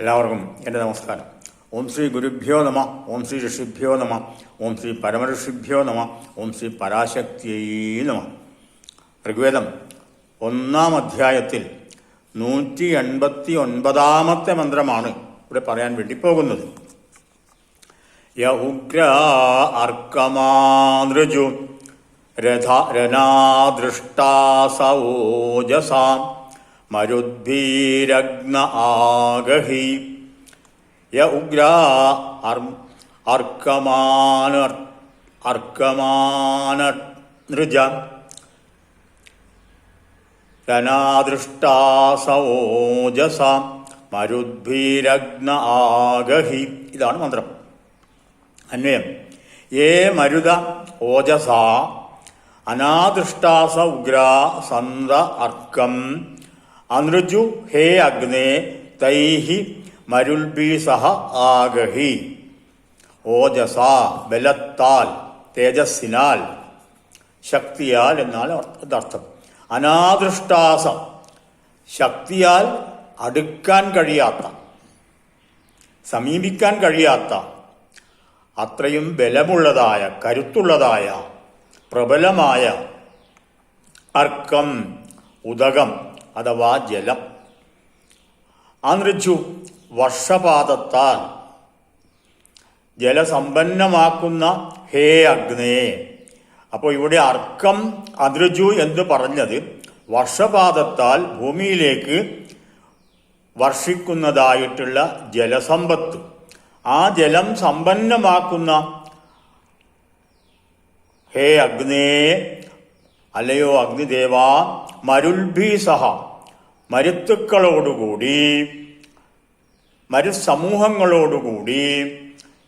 എല്ലാവർക്കും എൻ്റെ നമസ്കാരം. ഓം ശ്രീ ഗുരുഭ്യോ നമ, ഓം ശ്രീ ഋഷിഭ്യോ നമ, ഓം ശ്രീ പരമഋഷിഭ്യോ നമ, ഓം ശ്രീ പരാശക്തിയേ നമ. ഋഗ്വേദം 1-ാം അധ്യായത്തിൽ 189-ാമത്തെ മന്ത്രമാണ് ഇവിടെ പറയാൻ വേണ്ടി പോകുന്നത്. യ ഉഗ്ര അർക്കമാനൃജു രനാദൃഷ്ടാസോജസാം മരുദ്ഭീരഗ്ന ആഗഹി. യ ഉഗ്ര അർക്കമാനൃജ രനാദൃഷ്ടാസോജസാം മരുദ്ഭീരഗ്ന ആഗഹി. ഇതാണ് മന്ത്രം. അന്വയം: ഏ മരുത ഓജസ അനാദൃഷ്ടാസ ഉഗ്ര സന്ത അർക്കം അനൃജു ഹേ അഗ്നേ തൈഹി മരുൽഭി സഹ ആഗഹി. ഓജസ ബലത്താൽ, തേജസ്സിനാൽ, ശക്തിയാൽ എന്നാൽ അർത്ഥം. അനാദൃഷ്ടാസ ശക്തിയാൽ അടുക്കാൻ കഴിയാത്ത, സമീപിക്കാൻ കഴിയാത്ത, അത്രയും ബലമുള്ളതായ, കരുത്തുള്ളതായ, പ്രബലമായ അർക്കം ഉദകം അഥവാ ജലം. അനൃജു വർഷപാതത്താൽ ജലസമ്പന്നമാക്കുന്ന ഹേ അഗ്നേ. അപ്പോൾ ഇവിടെ അർക്കം അനൃജു എന്ന് പറഞ്ഞത് വർഷപാതത്താൽ ഭൂമിയിലേക്ക് വർഷിക്കുന്നതായിട്ടുള്ള ജലസമ്പത്ത്, ആ ജലം സമ്പന്നമാക്കുന്ന ഹേ അഗ്നേ, അല്ലയോ അഗ്നിദേവ, മരുൽഭി സഹ മരുത്തുക്കളോടുകൂടി, മരുസമൂഹങ്ങളോടുകൂടി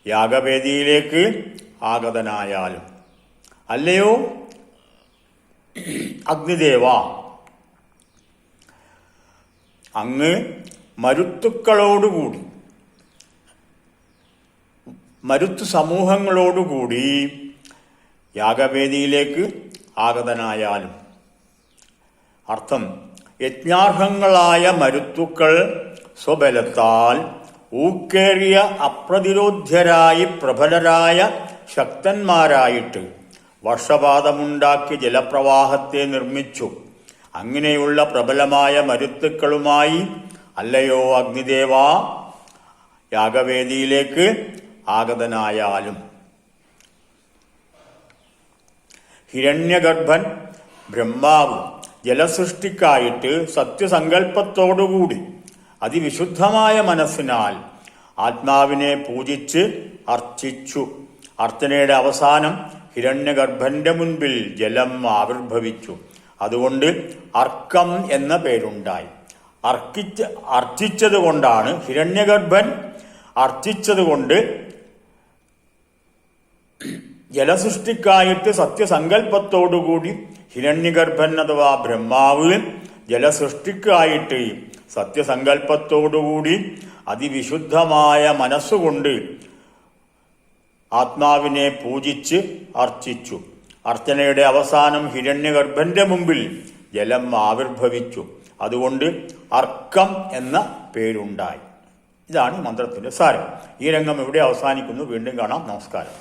യാഗവേദിയിലേക്ക് ആഗതനായാലും. അല്ലയോ അഗ്നിദേവ, അങ്ങ് മരുത്തുക്കളോടുകൂടി, മരുത്ത് സമൂഹങ്ങളോടുകൂടി യാഗവേദിയിലേക്ക് ആഗതനായാലും. അർത്ഥം: യജ്ഞാർഹങ്ങളായ മരുത്തുക്കൾ സ്വബലത്താൽ ഊക്കേറിയ അപ്രതിരോധ്യരായി പ്രബലരായ ശക്തന്മാരായിട്ട് വർഷപാതമുണ്ടാക്കി ജലപ്രവാഹത്തെ നിർമ്മിച്ചു. അങ്ങനെയുള്ള പ്രബലമായ മരുത്തുക്കളുമായി അല്ലയോ അഗ്നിദേവ യാഗവേദിയിലേക്ക് ആഗതനായാലും. ഹിരണ്യഗർഭൻ ബ്രഹ്മാവ് ജലസൃഷ്ടിക്കായിട്ട് സത്യസങ്കല്പത്തോടുകൂടി അതിവിശുദ്ധമായ മനസ്സിനാൽ ആത്മാവിനെ പൂജിച്ച് അർച്ചിച്ചു. അർച്ചനയുടെ അവസാനം ഹിരണ്യഗർഭന്റെ മുൻപിൽ ജലം ആവിർഭവിച്ചു. അതുകൊണ്ട് അർക്കം എന്ന പേരുണ്ടായി. അർച്ചിച്ചത് കൊണ്ടാണ്, ഹിരണ്യഗർഭൻ അർച്ചിച്ചതുകൊണ്ട്, ജലസൃഷ്ടിക്കായിട്ട് സത്യസങ്കല്പത്തോടുകൂടി ഹിരണ്യഗർഭൻ അഥവാ ബ്രഹ്മാവ് ജലസൃഷ്ടിക്കായിട്ട് സത്യസങ്കല്പത്തോടുകൂടി അതിവിശുദ്ധമായ മനസ്സുകൊണ്ട് ആത്മാവിനെ പൂജിച്ച് അർച്ചിച്ചു. അർച്ചനയുടെ അവസാനം ഹിരണ്യഗർഭന്റെ മുമ്പിൽ ജലം ആവിർഭവിച്ചു. അതുകൊണ്ട് അർക്കം എന്ന പേരുണ്ടായി. ഇതാണ് മന്ത്രത്തിന്റെ സാരം. ഈ രംഗം ഇവിടെ അവസാനിക്കുന്നു. വീണ്ടും കാണാം. നമസ്കാരം.